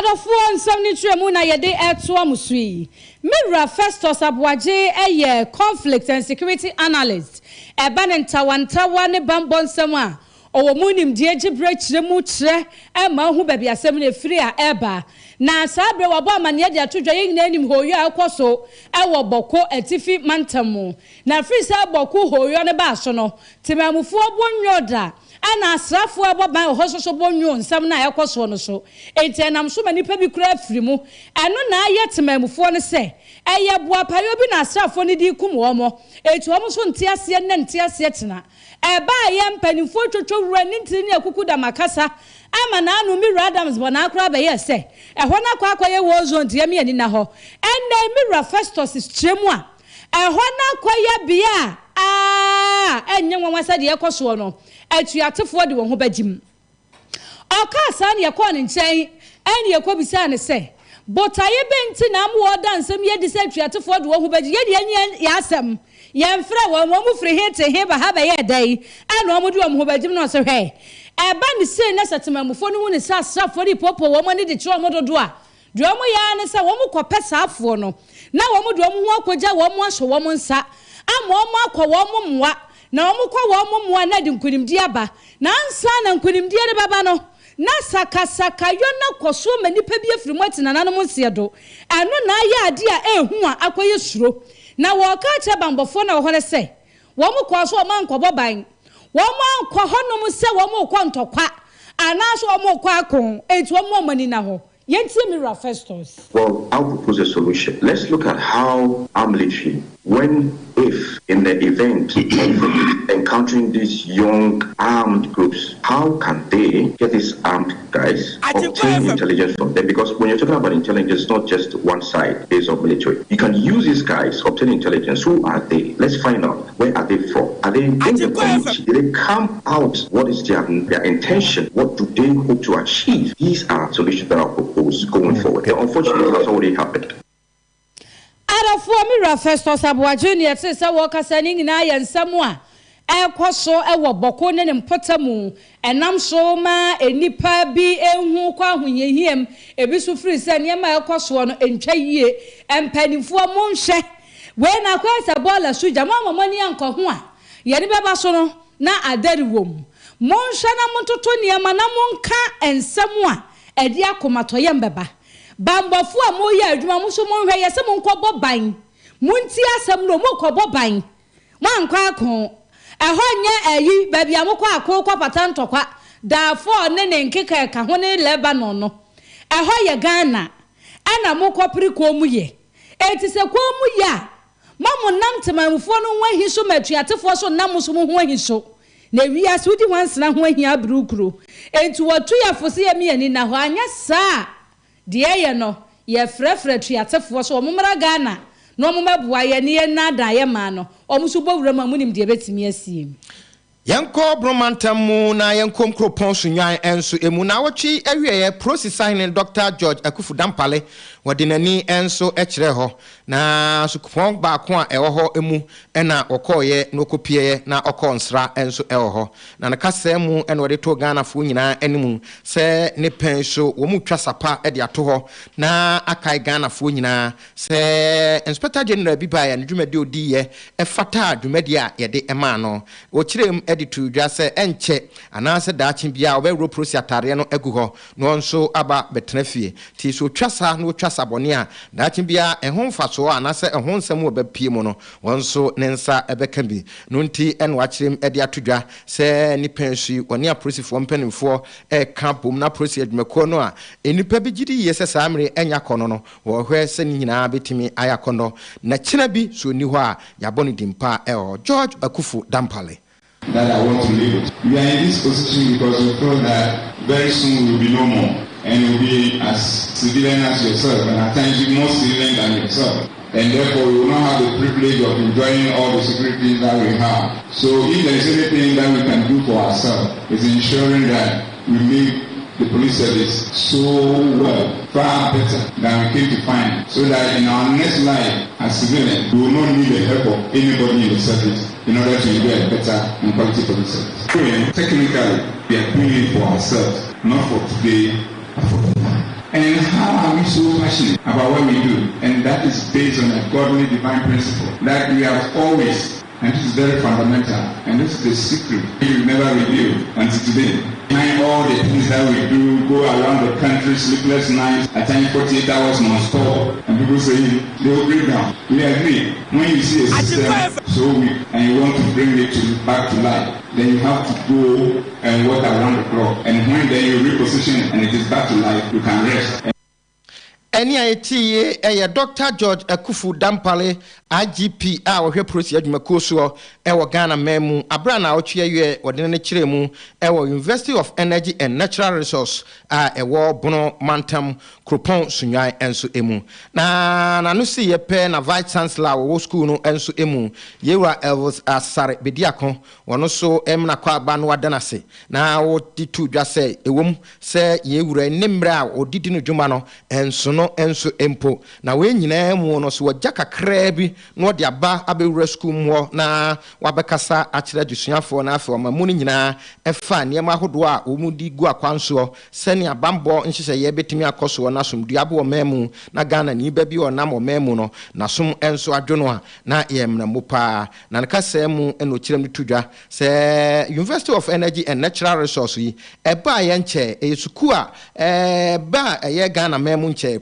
Adofo nsam ni twemu na yede eto amusui. Mira Festus Abwaje eye conflict and security analyst. Eba ne ntawantawa ne bambɔ nsam a owo munim die gibre kyeremu kyerɛ ma hu baabi asɛm ne firi a eba. Na sabre wabo amane de atodwa yin anim hoyo akoso ewo boko atifi mantamu. Na firi sa boko hoyo ne ba so no. Timamufu obonyoda. Ana asrafo aboban ohososo bonyo nsam na ekoso no so entenam so mani pa bi kura afiri mu eno na aye temamufo no se eye boa payo bi na asrafo ne di kum wo mo etu wo so ntiase ne ntiase tena eba ye mpanifo twotwo wura ne ntini akuku da makasa ama na anu mi Adams bona akra be ye se ehwo na kwa akwaye wo zo ntie me ani na ho enne mi Festus is tremu a ehwo na kwaye bia enye nwanwasa de ekoso no atuatefo de won ho bagim okasa na yakọ ne nchen ene yakọ bisa ne se botaye benti na mo oda nsem ye de se atuatefo de won ho bagi ye de ya asem ye mfra wo mo firi he te he ba ha ba ye dai ana mo de won ho bagim no so hwe eba ne se na satemamufo no ne sa asrafo de popo wo mo ne de kiro mo dodo a de mo ya ne se wo mo kopesa afo no na wo mo de mo ho akogya wo mo ahwe wo mo nsa ama mo akọ wo mo mwa na omukwa wo mumwa na di nkunimdi aba na ansa na nkunimdi de baba no na saka yo na koso manipa bi afiri mwatina na no nsiedo eno na aya ade a ehu a akoye suro na wo ka che bambofo na wo ne se wo mukwa so ma nkobo ban wo ma nkwa honom se wo mukwa ntokwa anaso wo mukwa akon etu wo mani na ho. Mira Festus. Well, I'll propose a solution. Let's look at how our military, if in the event of encountering these young armed groups, how can they get these armed guys, obtain intelligence from them? Because when you're talking about intelligence, it's not just one side based on military. You can use these guys, obtain intelligence. Who are they? Let's find out. Where are they from? Are they in the community? Did they come out? What is their intention? What do they hope to achieve? These are solutions that I'll propose going forward. Unfortunately, that's already happened. Adafo Mira Festus Abwaje ne ete se wo kasa ni nyina ya nsam a ekoso ewo boko ne mpotamu enam so ma enipa bi ehu kwa ahonyehiem ebi so firi se ne ma ekoso no entwa yie empanifo mo nhwe we na kwasa bola suja mama ni anko ho a ye ne beba so no na adari wom mo nhwe na montoto ne ma na monka ensam a edi akomato ye mbeba bambofu a mo ya adwuma mo so mo hwe yese mo nkobo ban munti asem no mo kobo ban mo ankwa akon ehonye ayi babia mo kwa akwa patantokwa da for ne nkeka ka ho ne Lebanon no ehoye Ghana ana mo kopri ko mu ye eti se ko mu ya mamo nam temamfo no ho ahi so matuatefo so nam so mo ho ahi so na wi asudi wansena ho ahi abrukuro enti watu ya fose ye me ani na ho anya saa de ye no ye frefre tuatefo so omumra Ghana no omumabua ye ne na da ye ma no omuso bowura ma munim de betimi asie Yanko bromantamu na yankom kropon sunyan enso emu na wochi awieye process signing Dr. George Akufu Dampale wadinani enso ekire ho na sukupon ba ko a ewo ho emu ena okoye no kopie na okonsra enso ewo ho na nakasa mu ena wode to Ghana fo nyina animu se ne penso wo mu twasapa e de ato ho na akai Ghana fo nyina se Inspector General Bibaya ne dwumade odi ye e fata dwumade a ye de ema no wo kirem editu dwa se enche anase daachi bia obewro prosi atare no egu ho no nso aba betenafie ti so twasa no twasa bone a daachi bia ehon faso anase ehon nsam obapie mu no wonso ne nsa ebeka bi no nti en wachirem edi atodwa se ni pensu oni a prosi fo mpanimfo e kampom na prosi adwumako no a enipa bi gidi yese samre enya kono no wo hwe se ni nyina betimi ayakono na kina bi so ni ho a yaboni dimpa George Akufu Dampale that I want to live with. We are in this position because we feel that very soon we will be no more and we will be as civilian as yourself, and at times you're more civilian than yourself. And therefore we will not have the privilege of enjoying all the security that we have. So if there is anything that we can do for ourselves, it's ensuring that we make the police service so well, far better than we came to find, so that in our next life as civilians, we will not need the help of anybody in the service in order to enjoy a better and quality police service. Technically, we are doing it for ourselves, not for today, but for tomorrow. And how so passionate about what we do, and that is based on a godly divine principle that we have always, and this is very fundamental, and this is the secret we will never reveal until today. Behind all the things that we do, go around the country, sleepless nights, at times 48 hours non-stop, and people say they will break down. We agree. When you see a system so weak and you want to bring it back to life, then you have to go and work around the clock. And when then you reposition it and it is back to life, you can rest. Any ATE, Dr. George Akufu Dampale, IGP, our Heprosi Adjumakoso, our Ghana Memu, Abrana Ochie, or the Chiremu, our University of Energy and Natural Resource, a war bono mantam, Cropon, Sunyai, and so emu. Na Nanusi, a pen, a vice chancellor, or school, and so emu, Yewa Elvis as Sare Bediacon, one also Emna Kwabanwa Danase. Now, what did you just say? A woman say, ye were Nimbra or Didino Jumano, and so no. Enso empo na we nyina mu no so wajaka krabi no de aba abewura school mo na wabekasa akira dusuafo na afa mamu nyina efa niam ahodo a omudi gu akwanso sene abambo nhihye ye betimi akoso na somdu abo memu na Ghana ni ba bi onam memu no na som enso adwono a na yemna mopa na nkasa mu eno kirem tudwa se University of Energy and Natural Resource yi eba ye nche esuku a ba ye Ghana memu nche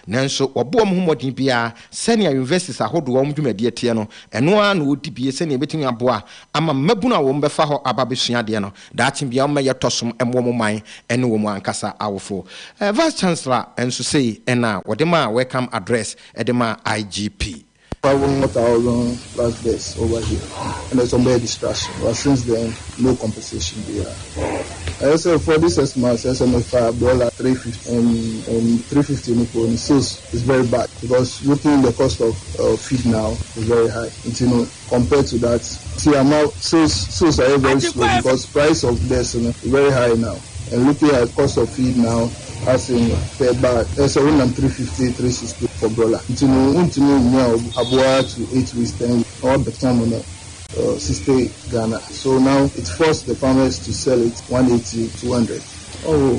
nanso obo omhomodin bia senior universities ahodo wo mdwumade tie no eno a na odi bie senior betimi aboa ama mabunu a wo mbefa ho ababesua de no daachi bia o meye tosom emwo man ene wo mu ankasa awofo vice chancellor enso sei ena wodema welcome address edema IGP 1,000 plus days over here, and there's some bad distraction. But since then, no compensation there. I also for this month, SMF $350 and 350 in sales is very bad because looking at the cost of feed now is very high. And, compared to that, see now sales are very slow because price of this is very high now. And looking at cost of feed now, as in per bag, there's a 350, 360 for broiler. Now, aboa to 8 weeks, then all the time on 60 Ghana. So now it forced the farmers to sell it 180, 200. Oh,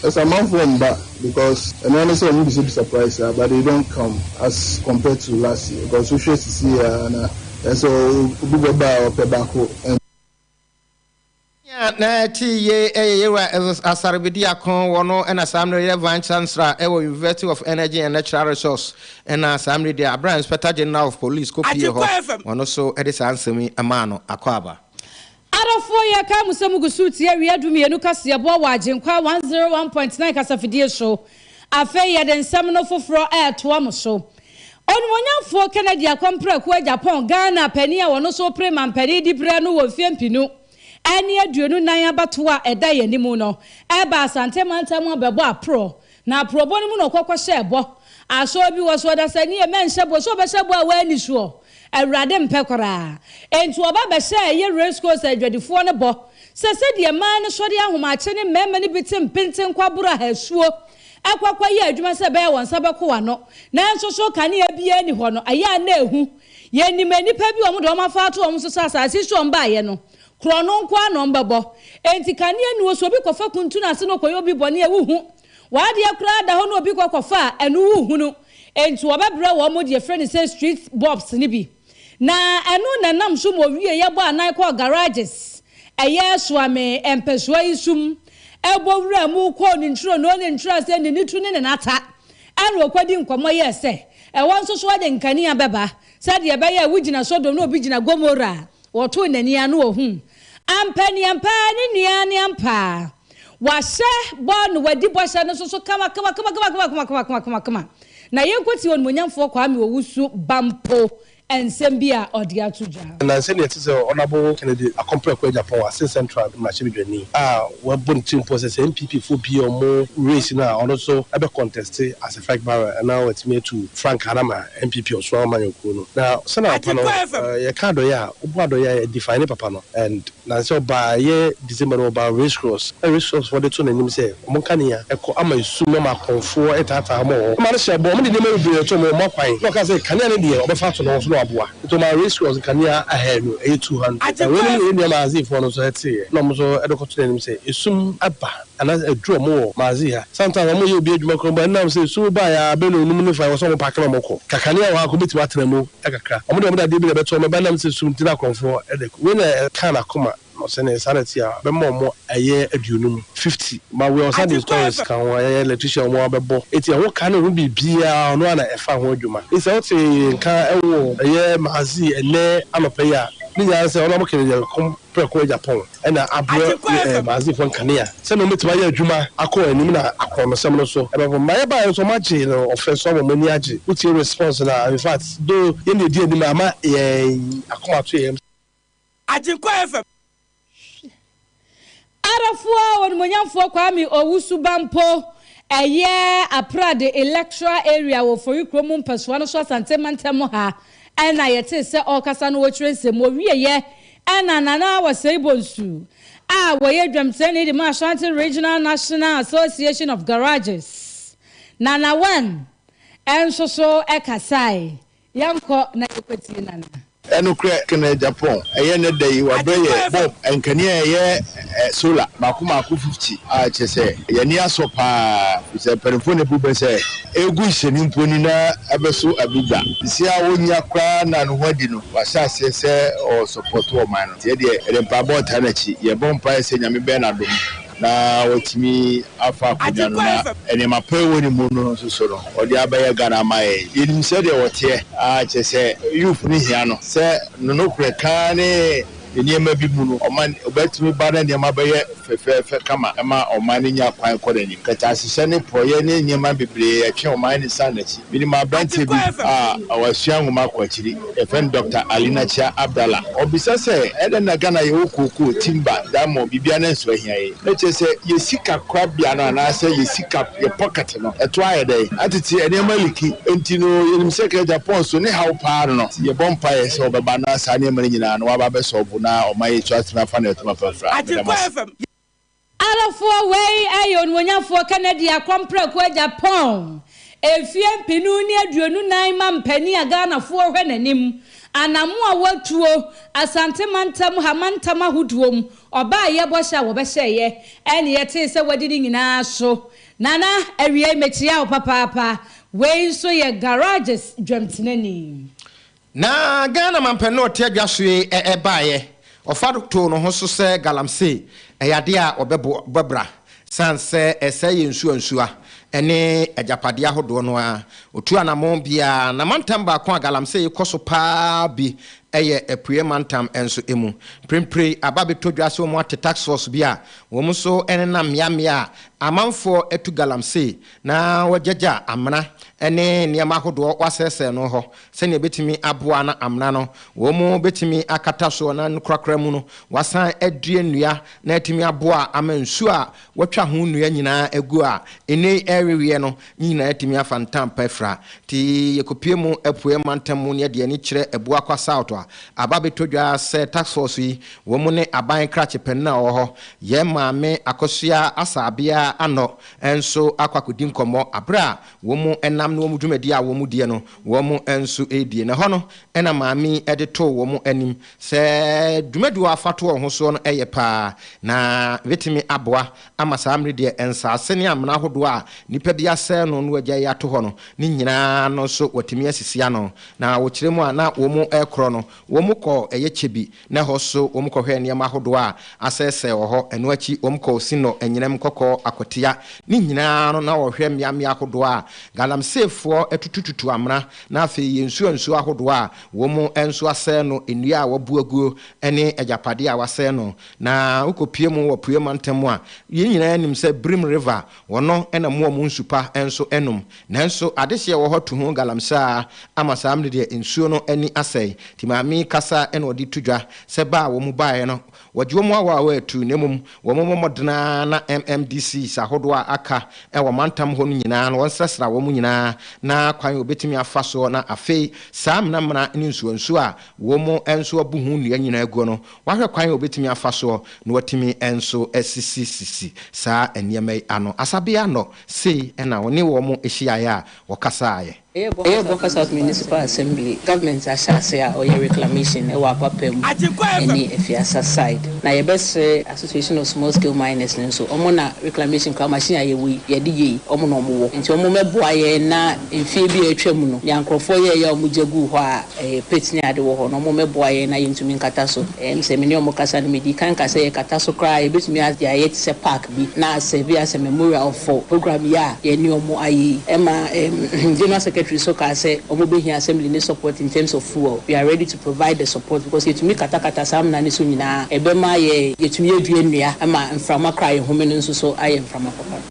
that's a month from back because and honestly, I'm be surprised, but they don't come as compared to last year because we should see and so we go buy per bako and. Na ye asarbediakon wono ena samre vice chancellor ewo University of Energy and Natural Resource ena samre dia Abraham Inspector General of Police copy ho wono so edisa ansemi amano akwaba Arafo ya ka musemu gusuti ya wiadumi enu KASIEBO wa AGYENKWA 101.9 kasafidie show AFIA den samno foforo TWUMASI onwonyamfo Kennedy akompre ku Agyapong Ghana pani a wono so prema pani di bre no wo fiempinu Ani aduonu nan abatoa eda yanimu no eba asante mantam abebo apro na probo ni mu no kwakwa hye aso bi wo so da sani e menhye bo so be hye bo a wani suo awurade mpekora entu oba be hye ye Racecourse adwadifo ne bo se de man ne sori ahomache ne mema ne bitim pintin kwabura hasuo akwakwa ye adwuma se be won sabekwa no na enso so kane abia ni ho no aya na ehu ye ni manipa bi wo do ma fa to wo so asase so mba ye no krono nkwa no mbabo enti kane anu so bi kofa kuntu na se no koyo bi bone e wuhu wade akra da ho no bi kofa anu wuhu no enti obebra wo mo de friend say street bobs ni bi na anu na nam so mo wie ye bo anan ko garages eye Suame empeswa isum ebo wura mu ko ni ntro no ni ntro se ni tu ni nata anu okwadi nkomo ye se e won so so de nkani abeba se de be ye wugina Sodom no obi gina Gomora woto nani anu ohun ampani ni ampa wase bon wadi bosha no so kama na yenkoti won monyamfo kwa me owusu bampo ensembia odia tuja na se ne tse honorable Kennedy akompre kwa Agyapong ase central machibidwani we bon team process MPP for bi omo race na ono so ebe contest as a flag bearer and now it's me to Frank Harama MPP of Suame no na se na pano ye kado ya obuado ya define papa no and na so ba ye December over Racecourse for the two nanim say omo kania eko ama isu no ma konfo etata mo ma no shebo mo de ne me bi to mo kwan no ka say kania ne de obefa to no so aboa to my Racecourse Kania ahead no 200 when we mazi for no so ete no so edokoto dem say esum aba and a draw more mazi ha sometimes am you be adwuma kro ba na say so ba ya be no num no fa so mo pack na moko kakania wa ko beti watena mu akakra am de de bi beto me ba na say sum tina konfo edeko when kan akoma no say na sanity a be mo aye aduonum 50 ma we on Sunday stories kan wa aye electrician mo abebo eti ho kan no bi bia no na efa ho adwuma isi o te kan ewo aye mazi ene anope ya ni ya say ona mo kene kom preko Agyapong na abro mazi fon kania say no metima ya adwuma akọ anim na akọ no sem no so e be ma ba so ma je no offense mo mani age uti response na in fact do ye di anim ama akọ ato ye Agyenkwa FM Arafua won monyamfo kwami owusu bampo eye aprade electoral area wo for ikromu mpaswa no so santemantam ha na yete se okasa no wotrense mo wieye na nana wasebonsu wo ye dwamtene di Ashanti Regional National Association of Garages nana one enso so ekasai yanko na yekweti nana enukre kene Agyapong ne day wa beye bob enkania ye solar makuma 50 a chese ye ni asopa se perifone bube se egu hyeni mponi na abeso abuda sia wonya kwa na no hwadi no wa sase se o support wo man tie de rempa bota na chi ye bompa se nyame be na dom na watimi afa kunya no na ene mapewo ni mu no so no odi abaye gana mai yenim se de wote a chese youth ni hia no se no kure ka ne eniema bi mu no oman obatimi ba na eniema baye fefe kama ema oman ni nya kwan kodani kata sise ne proye ne eniema bebre atwe oman ni sanachi bi ni ma brante bi awasua ngoma kwachiri efen Dr. Alina Chia Abdallah obisa se ede na Ghana ye okoko timba damo bibia na nso ahia ye na che se ye sika kwabia no na se ye sika ye pocket no eto ayede atiti eniema liki enti no yenim se ka Japan so ne how pa no ye bompa ye se obeba na sa ne mari nyina no waba be so na omaye twatna fa na etuma fafra Arafo wey ayon wonyafo Canada kwampreko Agyapong efie mpinu ni aduonu nan mampani Ghana fo hwe nanim anamu a watuo asante mantam hamantam ahuduom oba ye bosha wo behye ene yete se wadi ni nyina so nana awie metia opapapa wey so ye garages dwamtenani na Ghana mampani otiadwasoe ebaye ofado to no ho so se galamsey eyade a obebra sanse eseye nsuansua ene Agyapade ahodo no a otu anamon bia na mantam ba ko galamsey koso pa bi eye epue mantam enso emu prempre ababeto dwase omo ate tax force bia wo mo so ene na miamia amanfo etu galamsey na wajaja amna ene niam ahodo wasese no ho se ne betimi aboa na amna no wo mo betimi akata so na nkrakra mu no wasan adue nnua na etimi aboa amansu a watwa ho nnua nyina egu a ene erewie no nyina etimi afantam pefra ti yekopie mu epue mantam mu ne de ani kire ebua kwa south a ababetodwa se tax force yi wo mu ne aban krache penna ho ye maame akosua asabia ano enso akwakodi nkomo abra wo mu enam no mu dwumadi a wo mu die no wo mu enso edie na ho no ena maame edeto wo mu anim se dwumadi wa fato ho so no eye pa na vetimi aboa amasa amre de ensa asene amna hodo a nipa bia se no no agya yato ho no ni nyina no so watimi asisia no na wo kiremu a na wo mu ekro no wo mu ko eye chebi na ho so wo mu ko hwe niam ahodo a asese wo ho eno achi wo mu ko sino enyinem kokko akotia ni nyina no na wo hwe miamia ahodo a galamsefo etutututu amna na afi yensu ahodo a wo mu enso ase no enua a wabuaguo ene Agyapade a wase no na ukopie mu wo pue mantemu a ye nyina anim se Brim River wono ena mu nsupa enso enum nanso adehye wo ho to ho galamsa amasa amne de ensuo no ani asai timami kasa ena odi tudwa se ba wo mu bae no wajwo mu awa atu nemum wo mu modena na MMDC sahodo a aka e wo mantam ho no nyina no wonsesra wo mu nyina na kwan obetimi afaso na afei sam na mna ni nsuo a wo mu enso abu hu nua nyina agu no wahwe kwan obetimi afaso na watimi enso asisi sa eniemai ano asabia no sei ena woni wo mu ehia ya wo kasa aye Agyapong South Municipal Assembly government ashase or reclamation e wa papem any AFIA side na ye best association of small scale miners so omo na reclamation kwa machine ayewi ye de yi omo no mo wo nti omo meboa ye na mfie bi atwam no yankrofo ye ya omo jagu ho a petni ade wo ho no omo meboa ye na yentumi nkata so se me ne omo kasa no medi kan kasa ye kata so kra ye betumi adia ye se park bi na se bi as memorial for program ya ye ni omo ayi ema general secretary so can say Omobehia Assembly need support in terms of fuel. We are ready to provide the support because you to me kata sam na nisu nyina ebema ye yetumi aduanua ama mframa cry home so I am from a papa.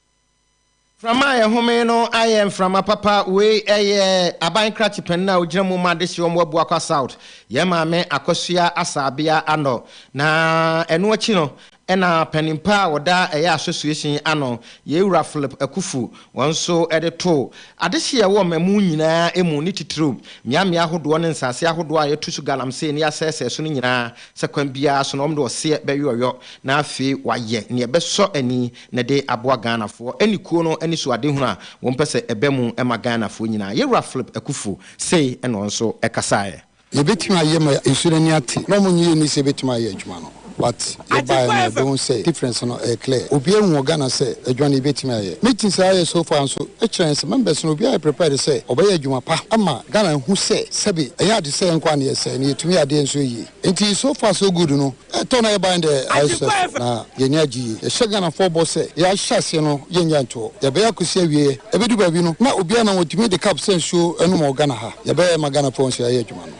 From my home no I am from a papa we aban krachi penna ujemu ma desi omwo buakwa south. Ye ma me akosua asabia ano na enu achi no ena penimpa oda association ano ye wura Philip Akufu wonso edeto adehye wo mamu nyina emu ni titru miamia hodo ne nsase ahodo a yetusu galamse ne asese so nyina sekwan bia so no mdo se beyoyo na afi waye ne ebeso ani ne de aboa Ghanafo eni kuo no eni so ade hu a wo mpese ebemu ema Ghanafo nyina ye wura Philip Akufu sei eno nso ekasae ye betima ye ma ensurani ati no munyi ni se betima ye adwuma no. But you buy don't say difference no clear. Obi ehun Ghana say adwane betimi aye. Meeting say so far so a chance members no obi prepare to say obey adwuma pa ama Ghana hu say sebi eya de say nkwa na say na yetumi ade enso yi. Enti so far so good no. Turn na buy the ISF na yenya gi. E she Ghana for boss say ya hyase no yenya nto. Ya be yakosi awie. E bedu ba bi no na obi na wotumi de cap sense show enu mo Ghana ha. Ya be ma Ghana for say aye adwuma no.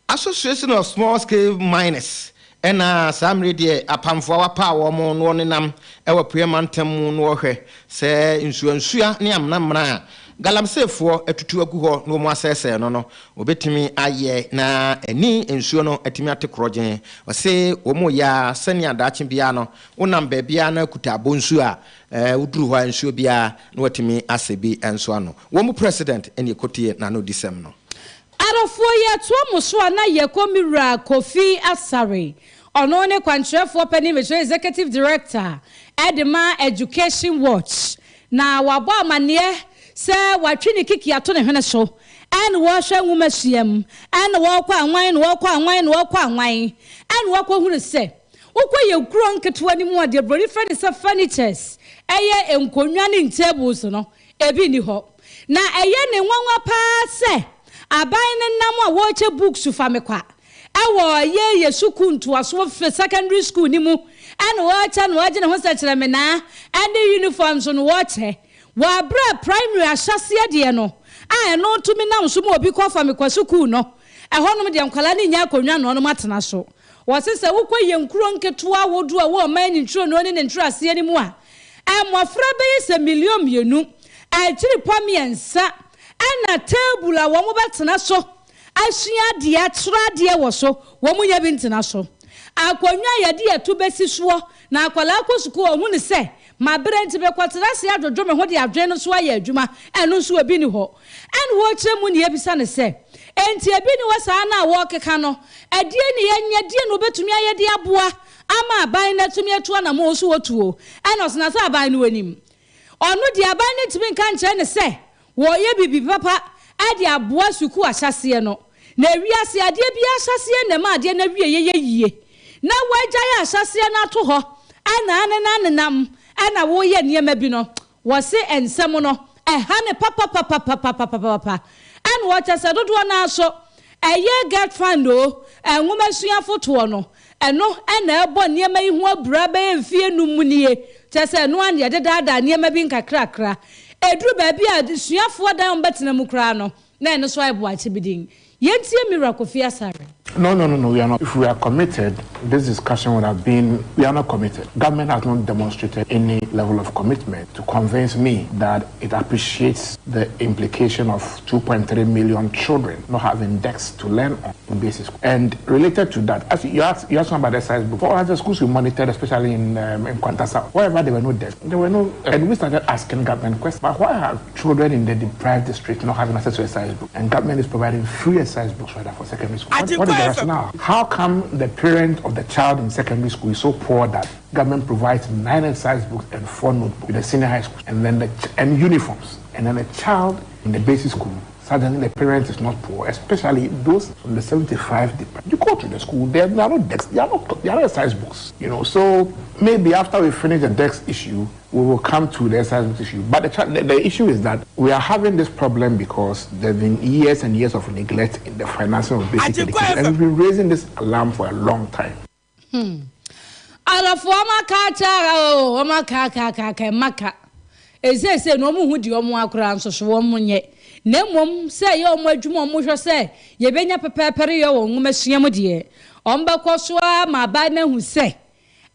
Association of Small Scale Miners ena samre de apamfo wapa wo mo no nenam ewa priamantam no hwe se nsuansua ne amna mra galamsefo atutu agu ho no mo asese no obetimi aye na ani nsuo no atimi atekrogen wose wo mo ya sania dachi bia no wonam ba bia na kuta bonsu a uduru ho nsuo bia na watimi asebi enso ano wo mo president eni ekotie na no disem no Arofo ye TWUMASI na ye komira Kofi Asare ono ne kwantrefo pani executive director Edema Education Watch na wabo amane se watwini kiki ato ne hwene so en wo hwe nwumasuam en wo kwa anwan en wo kwa hunu se wokwa ye kuro nketo ani mu ade broni friend se furnitures eye enkonwa ne tables no ebi ni ho na eye ne nwanwa pa se aban ne nam a woche books fa mekwa ewo ye yesuku nto aso secondary school ni mu an wocha no waje ne ho sekere me na and uniforms no woche wa bra primary ahyase de no a no tumi nam so mo obi kwa fa mekwa school no ehonom de nkwala ne nya akonwa no no matena so wosese wokwa ye nkuro nketo awodo a wo man ni ntro no ne ntro ase ni mu a emofra be se million mienu a chiri pamiensa ana table a wo mo betena so asua de atura de wo so wo mo nya bi ntena so akonwa ye de eto besi so na akwala akosuku o hu ne se ma brent be kwatara se adodwo me ho de adwen no so aye adwuma eno so obi ni ho en wo kire mu ne ebisa ne se enti ebi ni wo saa na wo keka no adie ne yenya die no betumi aye de aboa ama aban na tumi eto na mo so wotuo en osna sa aban no anim onu de aban ne tumi kan kire ne se wo ye bibi papa ade aboa suku ahyase no na wiase ade bia ahyase na ma ade na wie yeye na wagya ya ahyase na to ho ana nam ana wo ye niema bi no wo se ensem no ha ne papa an wo cha se dodo na so eye get fund o enwoma sua foto no eno na ebo niema yi ho abura be mfie num nie cha se no an ye deda niema bi nkakrakra edru ba bi a suafo dan betena mu kra no na eno so ebo ache bidin yentie miracle Kofi Asare. No, we are not. If we are committed, this discussion would have been, we are not committed. Government has not demonstrated any level of commitment to convince me that it appreciates the implication of 2.3 million children not having desks to learn on in basic school. And related to that, as you asked about the size book, for other schools we monitored, especially in Kwantasa, wherever there were no desks, there were no, and we started asking government questions, but why are children in the deprived district not having access to a size book? And government is providing free size books for secondary school. What is the rationale. How come the parent of the child in secondary school is so poor that government provides 9 exercise books and 4 notebooks with the senior high school, and then and uniforms, and then a child in the basic school? Suddenly the parent is not poor, especially those from the 75 department. You go to the school, there are no desks, there are exercise books, So maybe after we finish the desk issue, we will come to the exercise books issue. But the issue is that we are having this problem because there have been years and years of neglect in the financing of basic education, and we've been raising this alarm for a long time. Nemom say yo mo adwuma mo hwe say ye benya pepepere yo wo nwomasuam de ombekwoso ma ba na hu say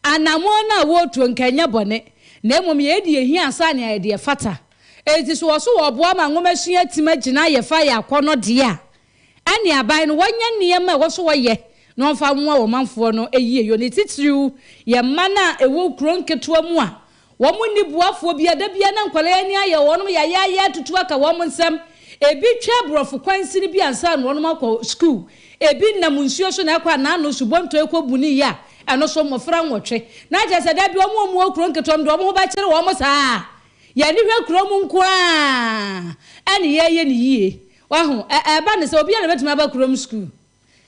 anamo na wo to nkanya bone nemom ye de ehia asa na ye de fata ezi so wo boa ma nwomasuam timagina ye fa ya akono de a ani aban no wonya niam wo so wo ye no mfa mo wo manfo no eyie yo ne titiriu ye mana ewo kronketo mu a wo mu ni buafo bia da bia na nkwale ani aye wonom ya tutu aka wo mu nsem ebi twa brofo kwansi ni bi ansa no wonom akọ school ebi na munsuo so na akwa na no subonto ekobuni ya eno so mofra nwotwe na je se da bi omo okro nketom do omo ba kire wo mo saa ya ni hwe kro mu nko a ani ye ni yie wa ho ba ne se obi na betuma ba kro mu school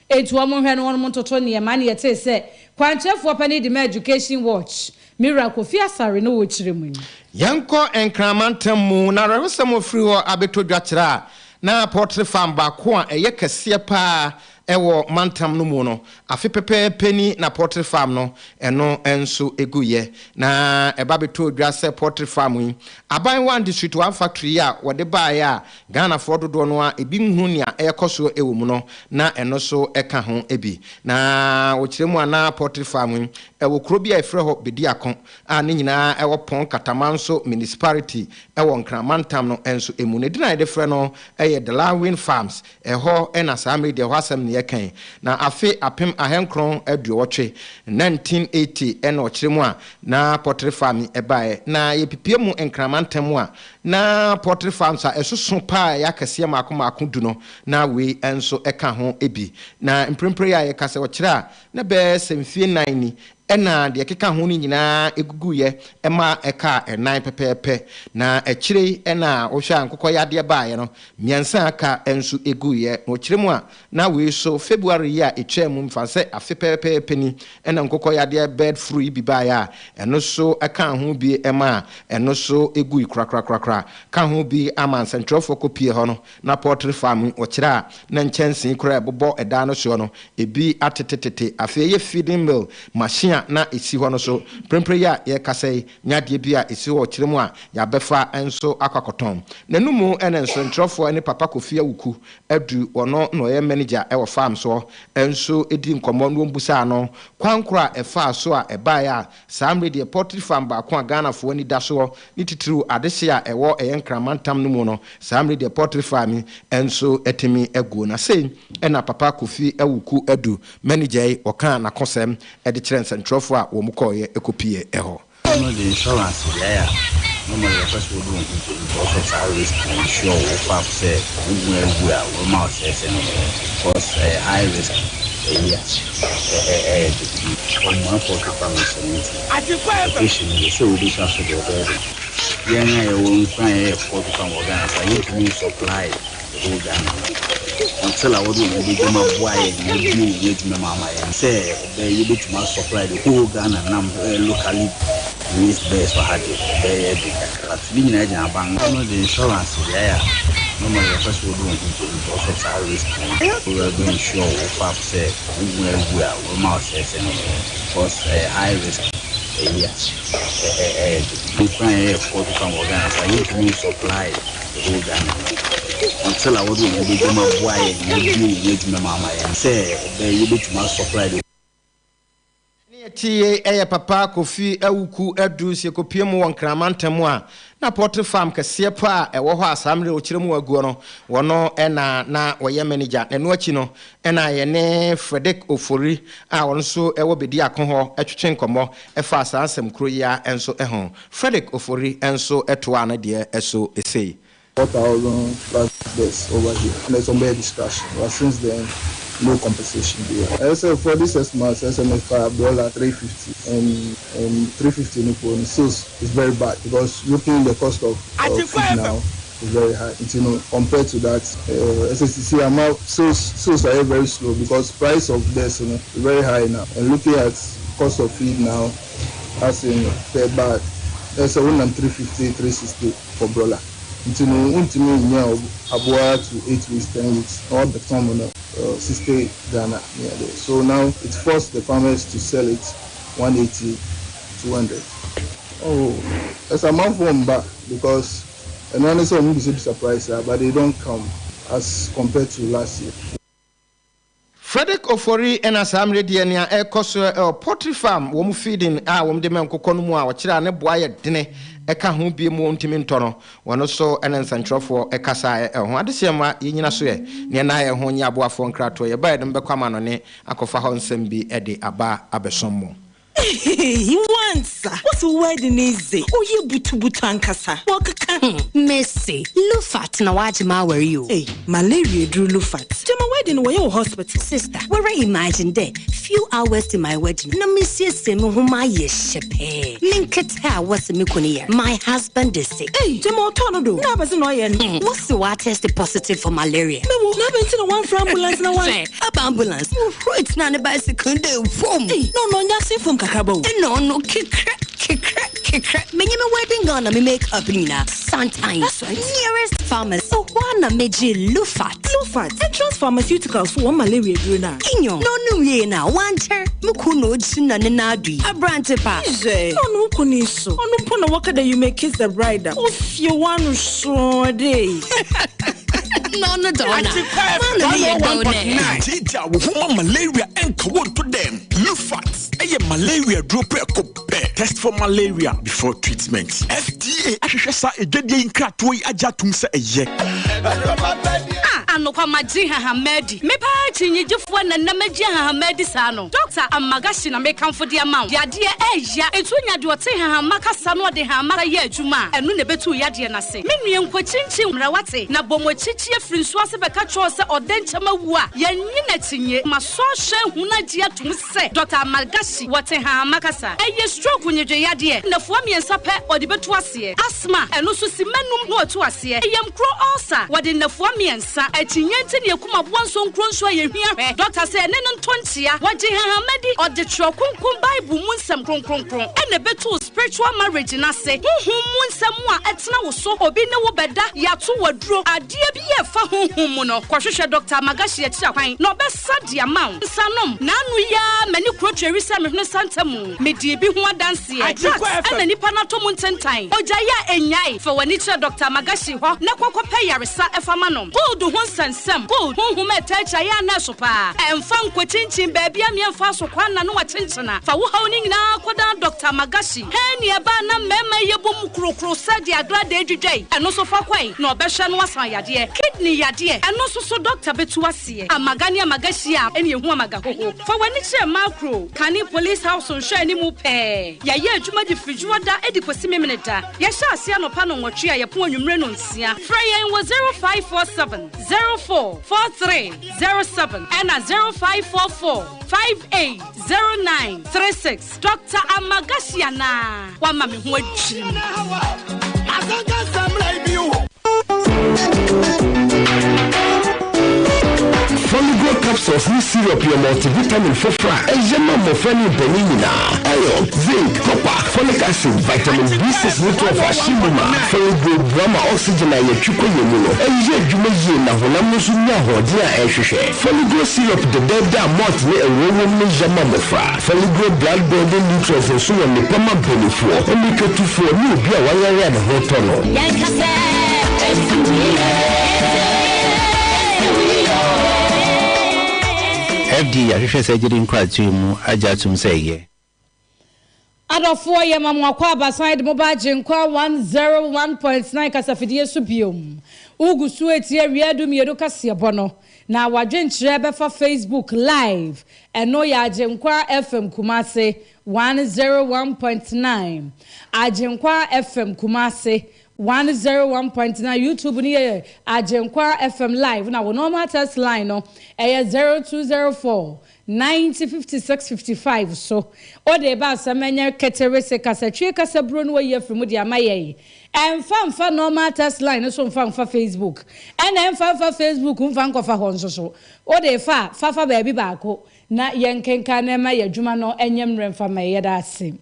etu omo hwe no wonom toto ne ma ne yete se kwanchefo pani de education watch Miracle Fiasare no wo chire mu. Yanko enkramantam mu na rewesem ofri ho abetodwa kira na poultry farm ba ko a eye kase pa ewo mantam no mu no afi pepepeni na poultry farm no eno enso eguye na eba betodwa se poultry farm yi aban one district one factory ya wode ba ya Ghana for dodo no a ebi nhu nia ekoso ewo mu no na eno so eka ho ebi na wo kire mu ana poultry farm yi ewo krobia efre ho bedi akon a ne nyina ewo pon katamanso municipality ewo nkramantam no enso emu ne dina de frɛ no eye the Lawin farms eho ena samre de ho asem ne yekan na afi apem ahenkron aduotwe 1980 ena o kire mu a na poultry farm ebae na ye pipie mu nkramantam a na poultry farms a esoso pa ya kase maako du no na we enso eka ho ebi na mprempre ya ye kase o kire a na be semfie 9 ni ena de keka ho ni nyina eguguye ema eka enan pepepe na ekire ena wo hwa nkokɔ yade baaye no miensa aka ensu eguye no kire mu a na we so February ya etwa mu mfanse afe pepepe ni ena nkokɔ yade bed free bi baaye a eno so aka ho bi ema eno so egui krakrakrakra ka ho bi ama centrofo kopie ho no na poultry farm wo kire a na nchensin kra bobɔ eda no so no ebi atetetete afe ye feeding mill machine na esi ho no so prempre ya ye kasai nyade bia esi ho kire mu a ya befa enso akwakoton nanumu ene enso ntrofo ene papa Kofi Awuku adu ono no ye manager e wo farm so enso edi nkomo no mbusa no kwankora efa so a eba ya samre de poultry farm ba ko Ghana fo ani da so ni titiru adehye a ewo eyenkramantam no mu no samre de poultry farm enso etimi egu na sei ena papa Kofi Awuku adu manager o kan na kosem e de kire ntrofo a wo mkoye ekopie eho no the insurance yeah normally the first would do process our risk and sure we farm say we are mouth say because high risk on one for education so we just have to go there yeah I won't find for to come organize I need to supply the whole Ghana until I would do my boy and my mama and say you need to supply the whole Ghana locally with base for had it but being a bank the insurance yeah normally the first would do process our risk we are going to show farm say we are mouth says because high risk we find for to come organize I need to supply the whole Ghana until I would do my boy and my mama and say you need to supply the tie papa Kofi Awuku adu se kopie mu wonkramantam a na poultry farm kase pa e wo ho asamre o kire mu aguo no wono ena na woye manager eno achi no ena ye ne Frederick Ofori a won so e wo bedi akon ho etwetwe nkomo e fa asasem kro ya enso ho Frederick Ofori enso etoa na de eso esei 4,000 plus beds over here. And there's some bed distraction. But since then, no compensation there. Also for this month, SMFI $350 and 350 Nippon sales is very bad because looking at the cost of feed now is very high. You know, compared to that, SSCC amount sales are very slow because price of this is very high now. And looking at cost of feed now, as in per bag, there's a 350, 360 for broiler. You know, about to 8 weeks, 10 weeks, all the time on 60 Ghana. So now it forced the farmers to sell it 180, 200. Oh, it's a month from back because and honestly, I'm surprised, but they don't come as compared to last year. Frederick Ofori and Assam Radiania Air Cosso Poultry Farm, wom feeding wom de men kokonumwa, wachira ne boye dine, eka hu bi mu ntimintono, wano so enen santrofo ekasa ho adesiema yinyina so ye, ne na ye ho nya aboafo nkrato ye ba de mbekwa no ne akofa ho nsem bi ede aba abesommo. He wants. What's the wedding is? Oh, you butankasa. Messi, Lufat na wajima where you? Hey, malaria drew Lufat. To my wedding, where your hospital? Sister, where I imagine there, few hours to my wedding. No, Monsieur Semu, whom I yeshepe. Linketa was a mikunia. My husband is sick. Hey, Jamo Tornado. Nabas annoying. What's the water tested positive for malaria? No, never into one for ambulance. No one. Ambulance. It's not a bicycle. No, nothing from Kakabo. No, kick. Many wedding gonna me make up Nina. Sometimes nearest pharmacy. So one meji Lufat. Entrance pharmaceuticals for one malaria gruna. Inyo. No ye na wanter. Mukuno china nenadi. A brand pa. No kuniso. No pona waka that you may kiss the bride. If you want to show day. No, don't. Tita with malaria and cold to them. Lufat. Malaria drop test for malaria before treatment. FDA Ashesa Ejedi in Kratoi Ajatum say ye. Anoka maji Hamedi. Me pa chinyi jufwa na namaji Hamedi sano. Doctor Amagashi na make for the amount. Ya dia eja etunya duote hamaka sano de hamaka ye juma. Enu ne betu ya dia na se. Menu yenkwa chinchi mrawate na bomwe chichi efiri nsuase beka cho se odenchama wu a. Ya nyina tinye maso hwe huna dia tum se. Doctor Amagashi wote hamaka sa. Eye stroke nyedwe ya dia. Na fo miensa pe odi betu ase. Asthma enu so si manum no otu ase. Eyam kro ulcer wode na fo miensa chinyente ne yakuma bonso nkronso ye hwia doctor say ne ntontia waje Hamedi or the trokunkun bible munsam kronkronkron ene beto spiritual marriage na se honhom munsam a etena wo so obi ne wo beda yato waduro ade bi ye fa honhom mu no kwahwehwe doctor Magashi ya kira kwan no besa dia maw sanom nanu ya mani krotweri sa mehne santamu medie bi ho adanse ene nipa na to muntentan oja ya enyai fa wani kira doctor Magashi ho na kwakwape yaresa efama no do ho sansam gold honhom etacha ya na so pa emfa nkwachinchin baby am yemfa so kwana no wachinchina fa wo haw ni nyina koda Dr. Magashi he ne ba na mema yebom krokro sadi agrada edwedwai eno so fa kwai na obehwe no wasan yade kidney yade eno so Dr. Betuase amagani Magashi a ene ehu amaga hoho fa wani kire macro kani police house on hwe ni mu pe ya ye adwuma di frijuwa da edi kwasi memeneda ya sha ase anopa no nwotwe a yepon anwumre no nsia frayen was 0547 044307 and 0544580936 Dr. Amagasiana wama me ho adwiri Foligo capsules ni syrup your multivitamin for fra. Ejema mo fani benina. Iron, zinc, copper, folic acid, vitamin B6 nutrient shimuma. Foligo drama oxygen na yechukwo yemuno. Eje dwuma ye na honam no so nya hode a ehwehwe. Foligo syrup de deda malt ne ewowo ni jama mo fra. Foligo blood building nutrients so won ne pama benefo. Omiketufo ni obi a wayare na ho tono. Yankase FDA ahwehwe surgery nkwatu mu Agyapong seye Adofo ye mamwakwa abaside Agyenkwa 101.9 kasafidie subiom ugusu etie wiadum yedo KASIEBO no na wadwenkyere befa Facebook live eno ya Agyenkwa FM Kumase 101.9 Agyenkwa FM Kumase 101.9 YouTube ni Agyenkwa FM live na wo normal test line no 0204 905655 so o de ba samanya keterese kasatwe kasabro no ye from de amaye emfa normal test line so mfa Facebook emfa Facebook mfa nkofa ho nso so o de fa baabi baako na yenkenka na ma yadwuma no enyemre mfa ma ye da ase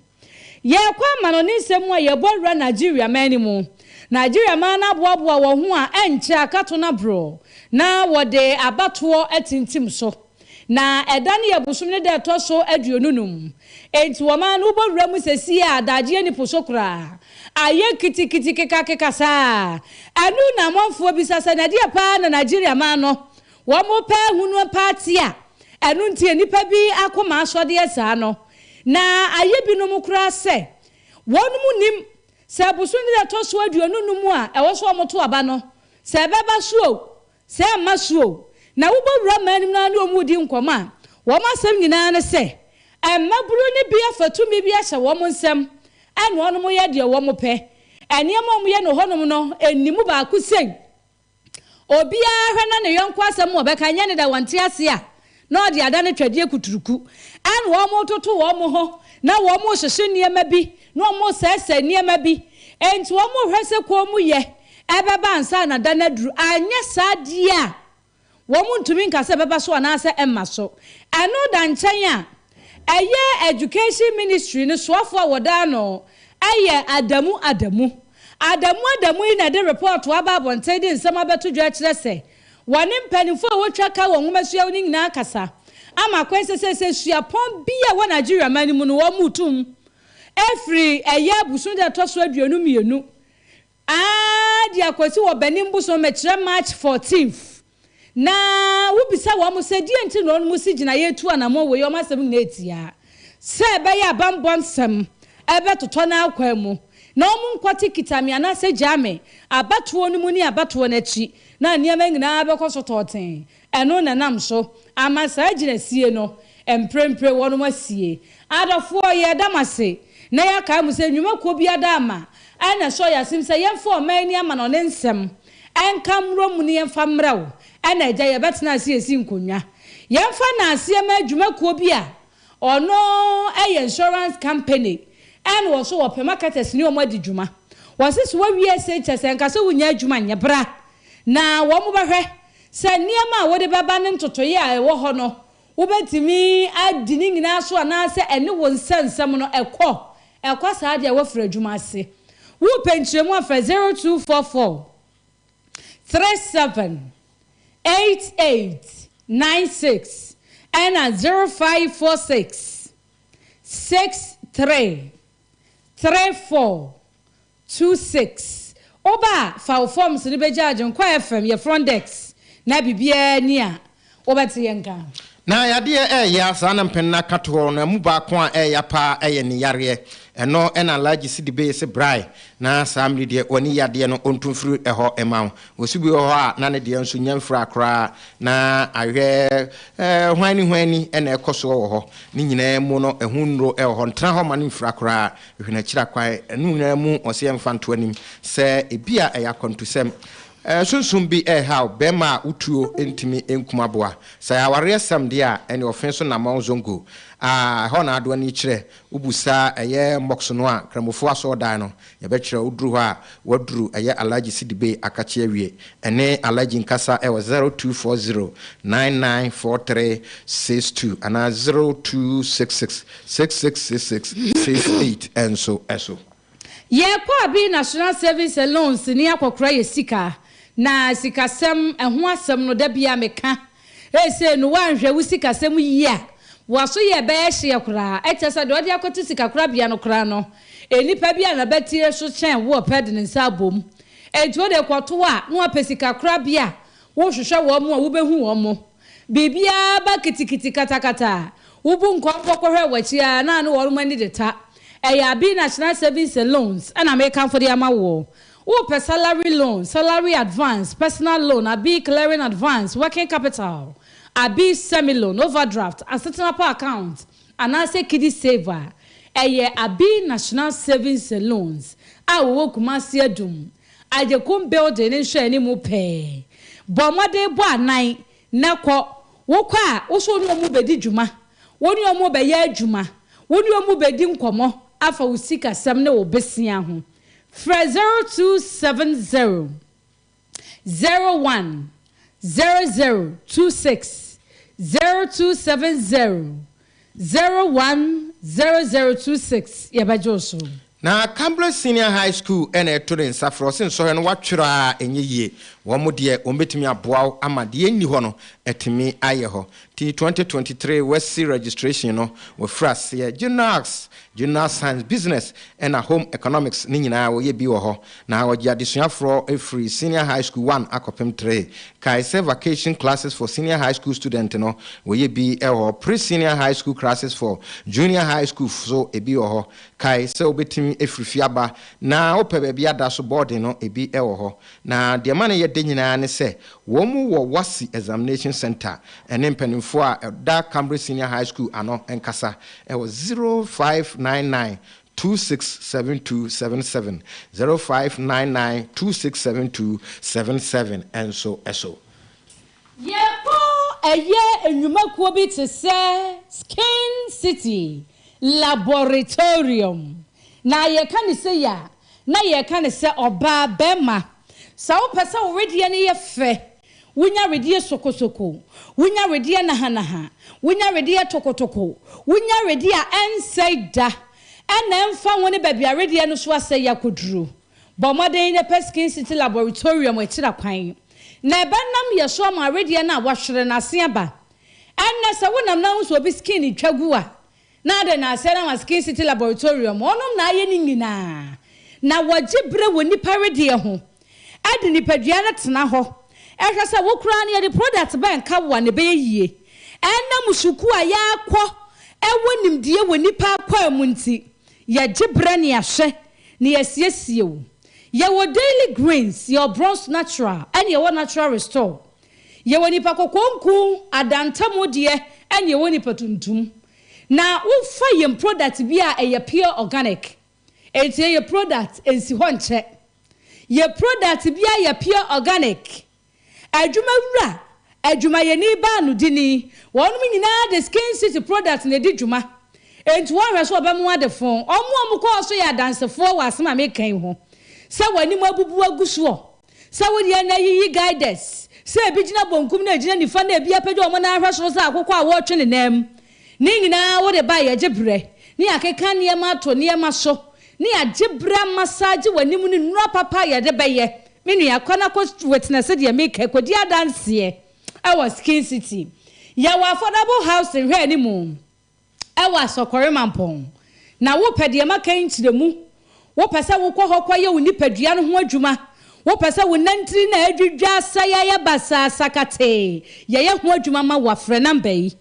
ye kwa mano ni semu ye borra Nigeria manimu Nigeria mana boaboa wo ho a enche akato na bro na wode abatoɔ atintim so na edane yabusum ne de to so aduonunum enti wo ma no borra mu sesi a daje ni posokra aye kitikiti keka saa anu na monfo bi sasa na dia pa na Nigeria ma no wo mo pa hunu party a anu ntie nipa bi akoma asode esa no na aye binom kura se wonum nim se abusu ne to so aduonunum a ewo so omoto aba no se beba so se masuo na wo bowura manim na ne omudi nkoma wo masem nyina ne se emaburu ne bia fatumi bia hye wo nsem ane onum ye de wo mo pe eniema mo ye no honum no enimu ba kusen obia hwe na ne yonkwa asem obeka nya ne da wante ase a na odi ada ne twade kuturuku ane wo mo toto wo mo ho na wo mo hyehye niema bi na wo mo sese niema bi enti wo mo hwese ko mu ye ebeba ansa na da na duru anya sadia wo mo ntumi nkase beba so na ase emma so eno da nchen a eye education ministry ni soafo awoda no eye adamu ina de report wa ba bonte de nsema beto dwa kire se woni mpanifo a wotwa ka wo nwumasua ni nyina akasa ama kwensese suapon bia wo Nigeria manimu no wo mutum every eye busun de to so aduonu mienu di akwati wo benimbu so mekire March 14th na wubisa wo mo se die nti no mo si gina yetu anamo we yo masem na etia se be ya bambonsem ebe toto na akwa mu na omu nkwati kitami ana se jame abatuo no mu ni abatuo na chi na niam nyina be koso toten eno na nam so amasa gina sie no emprempre wono masie adafo ye damase na ya ka mu se nwuma ko bia dama ana so ya sim se yemfo mani ama no nsem enkamro mu ni yemfa mrawo ana eja ye betena sie si nkonwa yemfa na asie ma adwuma ko bia ono insurance company and wo so wo pe marketers ni o madi dwuma wo se so wie se chese nka so wunya adwuma nyebra na wo mo behwe se niam a wo de baba ne ntotoye a wo ho no wo betimi adi ni nyina so ana se ene wo nsensem no ekọ saa de wo fra adwuma ase wo penchiremu afa 0244 37 8896 and 0546 63 3426 oba fa forms ni beja Agyenkwa FM ye frontex na bibia ni a obati yenka na yade ya sana mpenna kato na mu ba ko ya pa ye ne yare eno ena large sidibe se brai na samli de oni yade no ontumfuru eho emaw osubi ho a na ne de nso nyamfura kra na ahwe hwani ena ekoso wo ho ni nyina mu no ehunro eho ntra ho ma ne mfura kra hwena kira kwan enu nyina mu ose mfanto anim se ebia ya kontusem sunsum bi how bema utuo entimi enkumaboa sa ya ware sam dia ene ofenso na manzongo ho na ado ani kire ubusa eye mokso no a kramofo aso dan no ye be kire uduru ho a waduru eye alaji sidibe akache awie ene alaji nkasa e 0240994362 ana 0266666668 enso ye kwa bi national service loans ni akokra ye sika na sikasem eho asem no da bia meka ese no wanhwe wo sikasem yi a waso ye be hye kura etesa de odi akote sikakura bia no kura no enipa bia na betie so chen wo ped ne sabom eto de kwoto a no apesikakura bia wo hwehwe wo mo a wo behu wo mo bibia ba kitikiti katakata wo bu nkonko kohwe wachi a na no wo mani de ta eya bi national service loans and American for the amawo wo per salary loan, salary advance, personal loan, abi clearing advance, working capital, abi semi loan, overdraft, certain account, and I say kiddie saver. Eye abi national savings loans. A wo kumasi adum. Agyapong building in share ni mu pe bomode bo anan na kɔ wokɔ a wo so no mu bedi dwuma woni omu be ye adwuma woni omu bedi nkomo afa wo sika sam na wo besia ho fra 0270 01 0026 0270 010026 yabajoso na Cambridge Senior High School ene to in Safrosin so no watwera enye yie wo mo de o betimi aboa amade enni ho no etimi aye ho ti 2023 West registration no we fras ye Junior Science Business and Home Economics ni nyina wo ye bi wo ho na wo gia desuafro free Senior High School 1 akopem 3 kaise vacation classes for Senior High School student no wo ye bi ho pre-senior high school classes for Junior High School so e bi wo ho kaise obetimi efrifiaba na opebe bia da so board no e bi wo ho na de man ye de nyina ne se wo mu wo wasi examination center ene mpanimfo a da Cambridge Senior High School ano enkasa e was 0599 267277 0599 267277 and so yepo eye enwumakuo bi te se Skin City Laboratorium na ye kan se ya na ye kan se oba bema sa wo pese wo redie ne ye fe wunya redie sokosoko wunya redie nahanaha wunya redie tokotoko wunya redie ensaida ena mfa woni babia redie no so ase yakoduru bomoden ne Skin City Laboratorium etira kwan na benam ye so ma redie na wahwere na ase aba ena se wonam na so obi skin twagu a na de na ase na Skin City Laboratorium onum na aye ni nyina na wajibre woni redie ho ade ni padua na tena ho ehwe se wo kura na ye product ban ka wo ne be yie ena musuku a ya akọ ewo nimdie woni pa akọ amunti ya gibre ne ahwe ne yesiesie wo ye wo daily greens your bronze natural and your natural restore ye woni pa kokonku adantamu de and ye woni patuntum na wo fa ye product bia e ye pure organic etie ye product ensi ho nche ye product bia ye pure organic adwuma wura adwuma ye ni ba no dini wonum nyina the Skin City product ne di dwuma entu wo hwe so obemu adefon omu ko so ya dansefo wa asema mekan ho se wani mabubu aguso se wo de na yi guidance se bi gina bonkum na gina nifa na bia pede omo na hwe so se akokọ a wo twe ne nam ni nyina wo de ba ye gibre ni akeka ne ma to ne ma so ni agibra massage wani mu ni nura papa ye de beye menu yakona ko witness de make kwadi adanse I Skin City ya wa affordable house in hwe ni mu I sokore mampon na wo pede ma kan kire mu wo pese wo kɔ hɔ kɔ ye wo nipadua no ho adwuma wo pese wo nantri na adwudwa asaya ya basa sakate ye ho adwuma ma wa frɛ number yi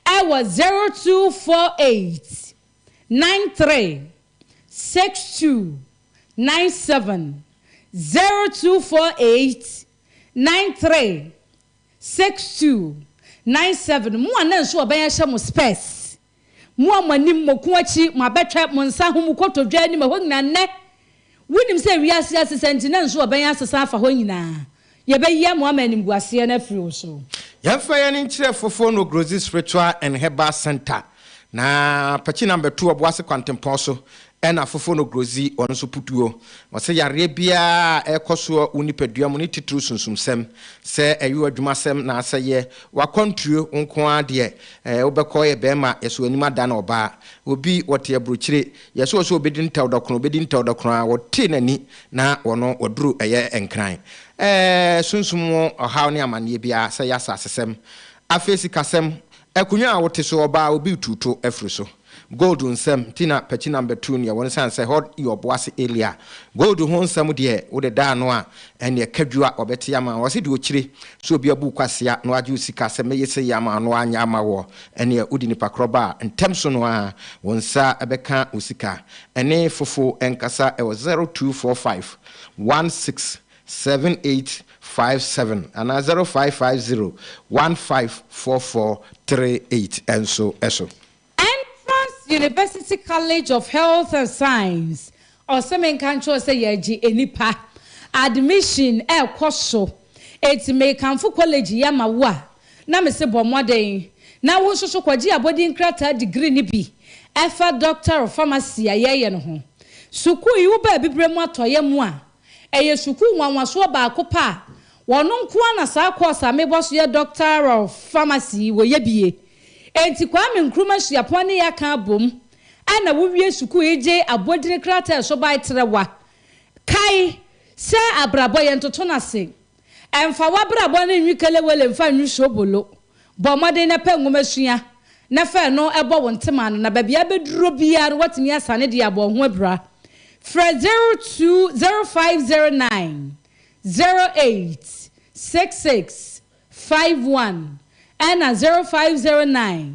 I 0248 93 62 97 0248 93 62 97 mu anan so oban ya mo space mu amanim moku achi ma betwa mo nsa ho mu kotodwa ni ma ho nyina ne wonim se wiase asesenti na so oban ya asesa afa ho nyina ye be ye mo amanim guase na firi so ya fa ya ni nkire fofo no Grozi Spiritual and Herbal Center na pachi number 2 oboase kwantempon so ena fofo no Grozi ono so putuo wose yare bia ekoso unipadua mu ni titru sunsumsem se ayu adwumasem na aseye wakontruo nko ade obekọ ye bema yeso anima da na oba obi wote abrochire yeso so obedi ntawdokno wote nani na wono woduru eye enkran sunsum ohaw ne amane bia se yasa asesem afesi kasem akunya wote so oba obi tuto afru so gold nsem tina pachi number 2 ne won san say hot your boss elia gold ho nsem de wo de da no a ene kadwua obete yama wo se de okire so obi abu kwasea no aju sika se meyese yama no anya ama wo ene udi ni pakroba ntem so no a won sa ebeka usika ene fofo enkasa e 0245 167857 and 0550 154438 and so University College of Health and Science or semen control say yaji enipa admission koso eti me kanfo college ya mawa na me se bomoden na wo soso kwaji abodi nkrata degree ni bi efa doctor of pharmacy ayeye no ho suku yi wo ba bibremu atoye mu a eye suku nwanwaso ba akopa wono nko na sa course ameboso ye doctor of pharmacy wo ye bie enti kwa me nkruma suapone ya ka bom ana wo wie suku eje abodi nkrata so ba itrewa kai se abrabo ye ntoto na se emfa wabrabo na nwikele wele mfa nwuso bolo bomode na pe nwumasua na fe no ebo wontema no na babia beduro bia watimi asane dia abo ho abra fra 020509 086651 and 0509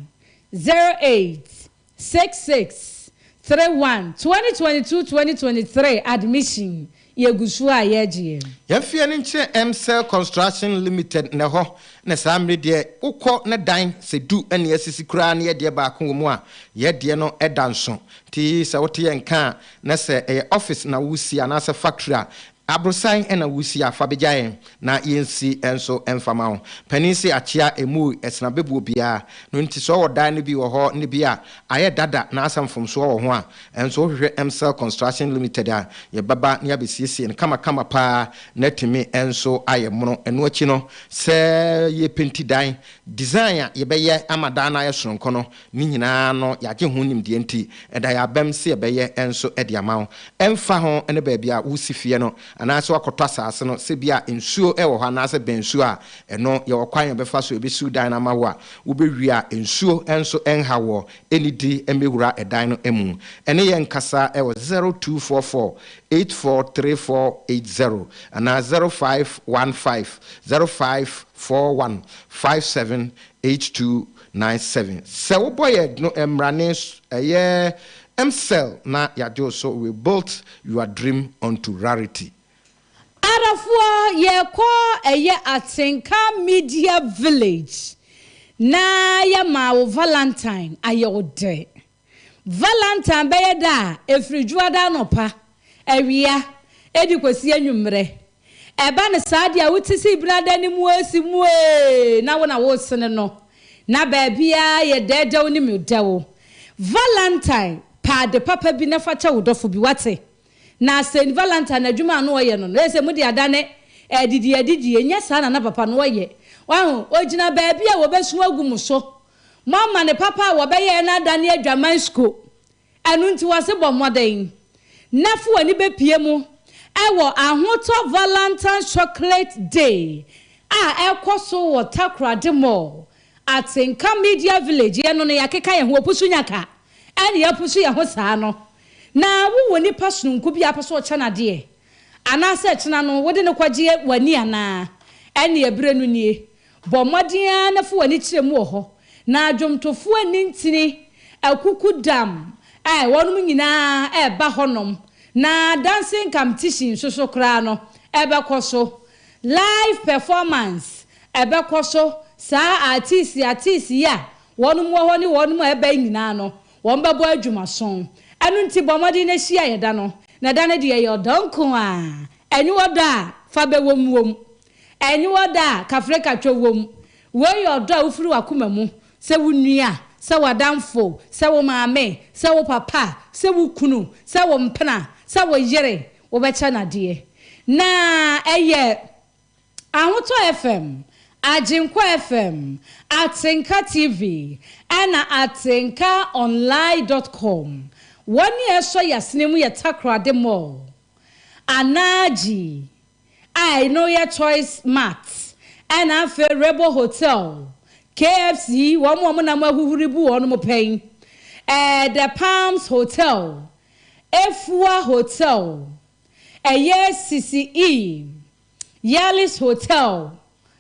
086631 2022-2023 admission yegusu a yegie yafia ni nche MCell Construction Limited na ho na samre de ukọ na dan se du ene asisi kura na ye ba ko mu a ye de no edanso ti se wote ye nka na se office na wusi anase factory abrosan ena wusi afabejaye na yensi enso emfama ho panisi achia emu esna bebu bia no nti so wodan ne bi wo ho ne bia aye dada na asamfom so wo ho a enso hwehwe MCell Construction Limited a ye baba ne abesiesie ne kama pa na timi enso aye mono eno achi no se ye penti dan design a ye beye amada na ye soronko no ni nyina no yaje ho nimde enti eda ya bam se ye beye enso edi amawo emfa ho ene ba bia wusi fie no anaso akotwa asase no se bia ensuo ewo ha na se bensuo a eno ye okwan befa so ebesu dan na mawo a wo bewia ensuo enso enha wo enidi emewura edan no emu ene ye nkasa ewo 0244 843480 ana 0515 0541 578297 se wo boye no emrane ye MCell na yajo so we built your dream onto rarity. Arafua yeko eye Atenka Media Village na ya ma Valentine ayode Valentine be da efrijuada nopa awia edi kwesi anwumre eba ne sadia wutisi brada ni mu asimu na wona wo sene no na ba bia ye dede woni mi dewo Valentine pa de papa bi na facha wodofo bi wate na Saint Valentine adwuma no ye no ese mu de adane didi enya sa na papa no ye wahu ogina ba bia wo besu agum so mama ne papa wo be ye na adane adwaman school anu nti wase bomoden nafu ani be pie mu ewo ahoto Valentine chocolate day ekoso wo takrade mo Atenka Media Village ye no ne yakeka ye ho opusu nyaka ene ya pusu ye ho saa no na wo woni pasunku bia paso chana de ana se chana no wode ne kwaje wani ana ene ebre no nie bomodin na fu wani kiremu ho na adwomtofu ani ntini akuku dam wonum nyina ba honom na dancing competition so kra no ebe koso live performance ebe koso sa artist ya wonum wo ni wonum ebe nyina no won bebo adwumason anu nti bomodi na hia yeda no na da na de ye odonko a enyi da fa be wom enyi da kafreka twom wo yodo ufuru wakoma mu se wunua se wadamfo se wo maame se wo papa se wo kunu se wo mpena se wo yere wo becha na de na eye ahoto FM AGYENKWA FM, Atenka TV, and atenkaonline.com. 1 year so yasnemu ya takra de mo. Anaji, I know your choice mats, and Afe Rebel Hotel, KFC, one woman na mahuribu on mo pain. The Palms Hotel, Efwa Hotel, yes CCE, Yalis Hotel.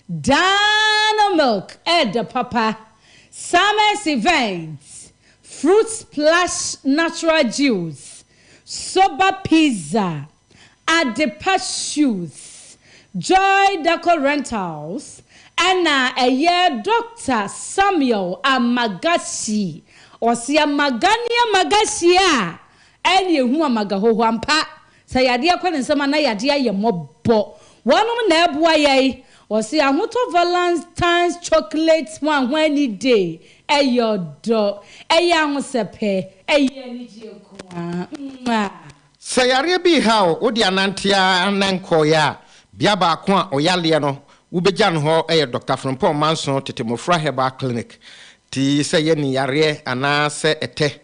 Dana Milk, the Papa, Summer's Events, Fruit Splash Natural Juice, Soba Pizza, Adepa Shoes, Joy Deco Rentals, and a year Dr. Samuel Amagashi, or Sia Magania Magasia, and you who are Magaho Wampa, say, Yadia Quan and Samana Yadia, your mob bo wonom na eboa ye o se ahoto Valentine's chocolate one when day eyodo eyahosepe eyenijekwa sayare bi ha wo dia nantia nankoya bia ba ko a oyale no wo beja no ho Dr. Frimpong Manson tetemofra herbal clinic ti saye ni yare ana se ete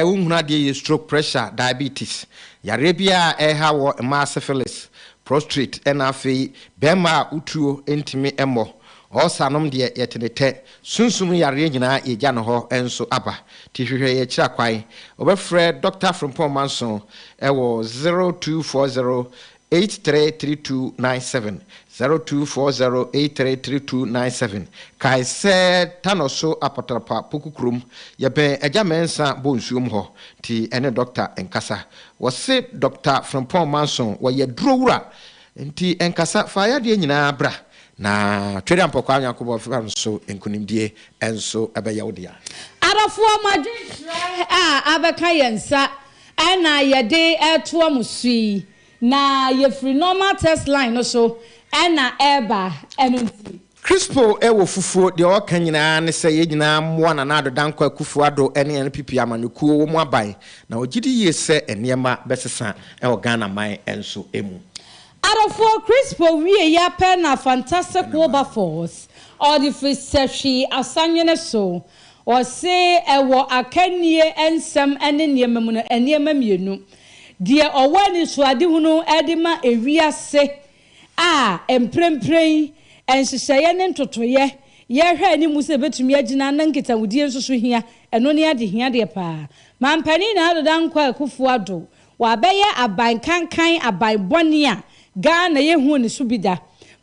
wo huna de stroke pressure diabetes yare bia ha wo syphilis prostrate and afi bema utuo entimi emo osanom de yetenete sunsum yare nyina yegya no ho enso aba ti hwehwe ye kira kwai obefre Dr. Frimpong Manson ewo 0240833297 0240833297 kai se tanoso apatrapa pokukrum yebe eja mensa bonsuom ho ti ene doctor enkasa wose Dr. Frimpong Manson wo ye drowura nti enkasa fa ya de nyina bra na twede ampokwa anyakobo fa so enkunimdie enso ebeyawdia arafo madwetwe abeka yensa ana yede eto musui na yefri normal test line no so ana eba enunti Crispo ewo fufuo de o kanyina ne se yegyina moa na nado dankwa akufu ado ene NPP amanukuo wo mu aban na ogidi yese enema besesa ewo Ghana man enso emu arafo Crispo wie ya pe na fantastic Wilberforce or the fiseshi asanyene so o se ewo akanie ensem ene niema mu na niema mienu die owani so ade hunu edema ewiase emprempren enhyehyeye ne ntotoye ye hwe ni mu se betumi agina na nkita wudie nsoso hia eno ne ade hia de pa mampani na adodankwa akufu ado wa beye aban kankan aban boni a Ghana ye hu ne subida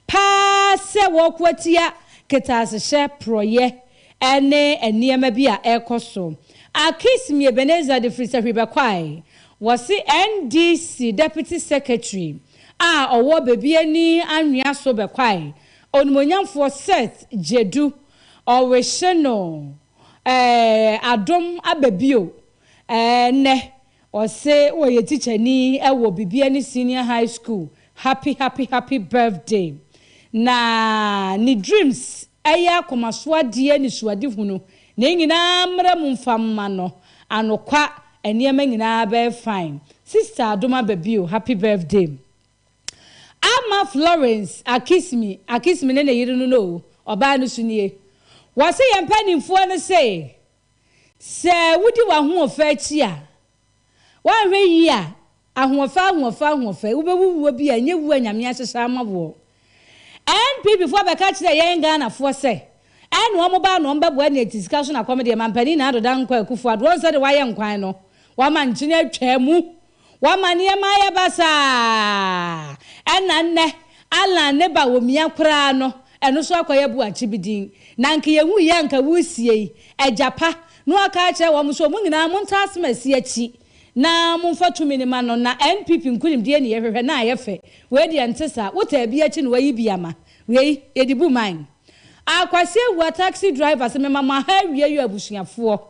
pa se wo kwatia ketasehye proye ene eniema bi a ekoso akismi Ebenezer de Frisa Hwebekwai was NDC Deputy Secretary owo bebiani anwea so bekwai onmonyamfo set jedu oweheno adom ababio ne o se wo ye teacher ni ewo bebiani senior high school happy birthday na ni dreams eya komaso ade ni suade hunu na nyina mra mumfamma no anokwa eniema nyina be fine sister adoma babio happy birthday Ama Florence akismi ne yiri no oba no sunie wase yempanimfo no se wudi wa ho ofa chi a wa hwe yi a ahofa ubewu bi a nyewu anyame ahyehye amabo NP before beka kire yen Ghana fo se ene omo ba no mbebo na discussion na comedy mampani na adoda nkwa akufu ado won se de waye nkwan no wa manchine atwamu wa manie maye basa enanne ala ne ba wo mia kra no eno so akoye bu achibidin na nke yehu ye nka wusie Agyapa no aka ache wo so mu nyina mu ntasmasi achi na mu fatumi ne ma no na NPP nkunim de ne yehwehwe na ayefe we de ntesa wota bi achi no wayi biama we edibu man AKWASI taxi driver se mema ha wie yu abusuafo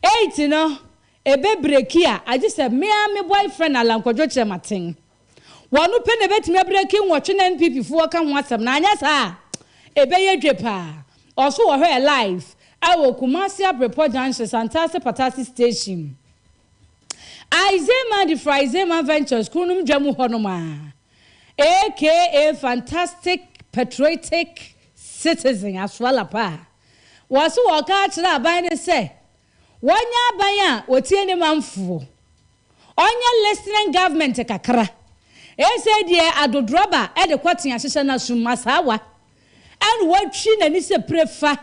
8 no ebe breki a agise me boyfriend alankwadwo chematen wonu pe ne betime breki nwotwe na NPP fo ka ho asem na anya sa ebe yedwe pa oso wo hwe live awo Kumasi report junction Santase Patasi station Aizema the Fraizema Ventures kunum dwamu honoma aka fantastic patriotic citizen aswala pa waso wo ka kira aban ne se wanya abanya otie ne manfo onya listening government kakra ese die adodroba e de kwatia hyehye na sumasawa anu watwi na ni se prefa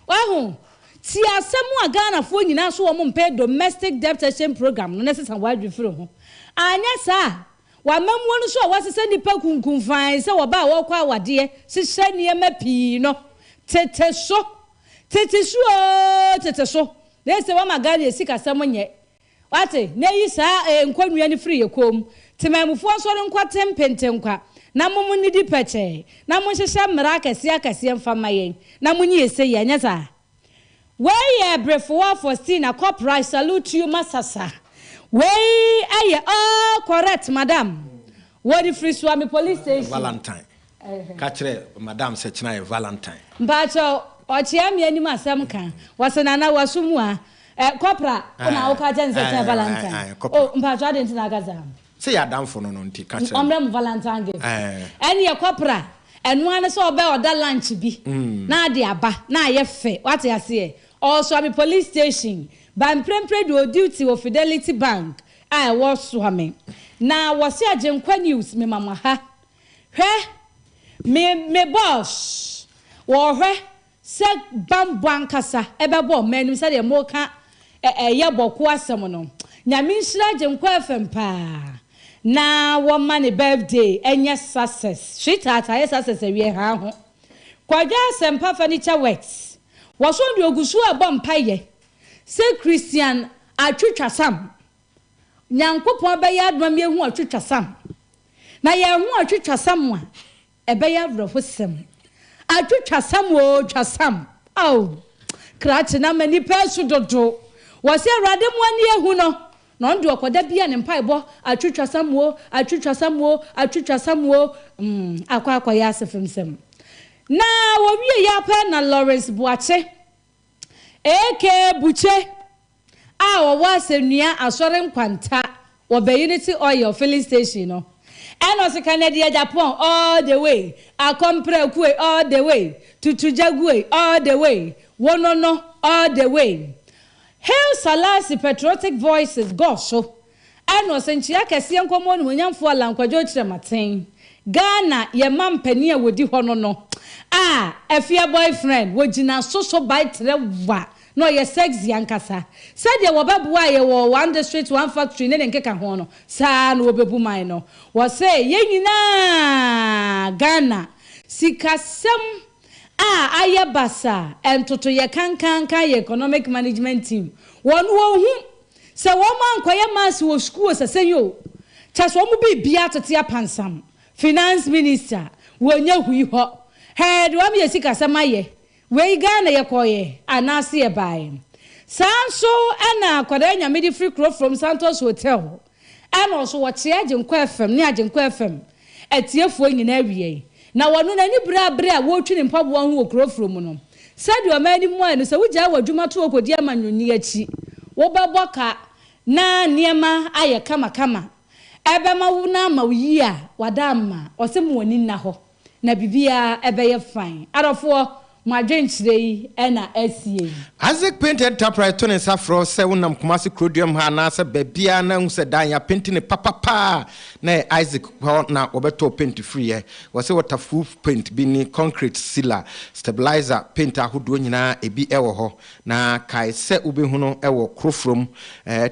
wahu ti asemu Ghana fo nyina so wo mpe domestic debt program no necessary wadwe firi ho anya sa wa mamuo no so wasese nipa kunkunfan se wo ba wo kwa wade hyehye ne mapi no tete so Nese wa magari esika samonye wate neyi sa nkwanua ni free yekom temamufo so nkwa tempentenkwa na mumu ni di peche na munhyehye mra akase mfama yen na munyi ese ye nyasa we ye brefo for Stina corporate salute you masasa we aye correct madam What if free Suame police station? Valentine. Catcher, Madame Setchna, Valentine. But Ochiami anima Samka was an Anna Wasumwa, Copra, Oka Valentine. Oh, but I didn't Nagazam. Say I down for no tea, catcher. Valentine gift. And your copra, and one saw about that lunch be. Na dear ba, na ye fe, what I say. Also, I'm a police station. Ban Prempre do duty of Fidelity Bank. I was Suame. Now was here AGYENKWA news, me mama ha. Me boss. War said Bambuankasa, Ebabo, men who said a mocha a yabo quasamono. Nyaminsha AGYENKWA fempa. Now one money birthday, and yes, success. She thought I success a year. Quaja sempa furniture works. Was on your gusua bompaye. Say Christian, I treat some. Nyankopon beya adwam ye hu atwetwa sam na ye hu atwetwa sam a ebeya brofosem atwetwa sam o twa sam aw krach na mani pesu dodo wose awrade mu ani ehu no ndo okoda bia ne mpaebo atwetwa sam o atwetwa sam o atwetwa sam o akwa ya asefemsem na wo wie ya pa na Lawrence Buache buche was a near a soaring quanta or Unity Oil filling station. No, and also Canada Agyapong all the way. I come pray all the way to Jagwe all the way. One no all the way. Hail Salasi patriotic voices go so. And was in KASIEBO when young for Lankwajo Martin. Ghana, your mam penny would do no. AFIA boyfriend would you now so bite the no ye sexy ankasa said ye wobabua ye wo one district one factory ne nkeka ho no sa no obebu man no wo say ye nyina Ghana sikasem aye basa entoto ye kankanka ye economic management team won wo hu se wo man koye mass wo school se senyo chas wo mu bibia tete apansam finance minister wo nya hui ho head wo me sikasem aye we Ghana ye koye anase e bae sanso ana kwada nya medi free crow from Santos Hotel and also what AGYENKWA FM ne AGYENKWA FM etiefo nyina wie na wono na ni bra wo twi ne mpaboa ho wo crow from no said o mani mu anu se wo gya wadwuma to okodi amanyoni achi wo beboka na niema aye kama ebe ma wo na ma yi a wadama o se mu woni na ho na bibia ebe ye fine arofo Majenchirei ena ACYEA. Isaac Paint Enterprise Tony Safro se wonam Kumasi Crodium ha na se bebia na hu se dan ya paint ne papa na Isaac ho na obeto paint free e wo se waterproof paint bi ni concrete sealer stabilizer paint ahodo nyina ebi ewo ho na kai se ubehu no ewo crofrom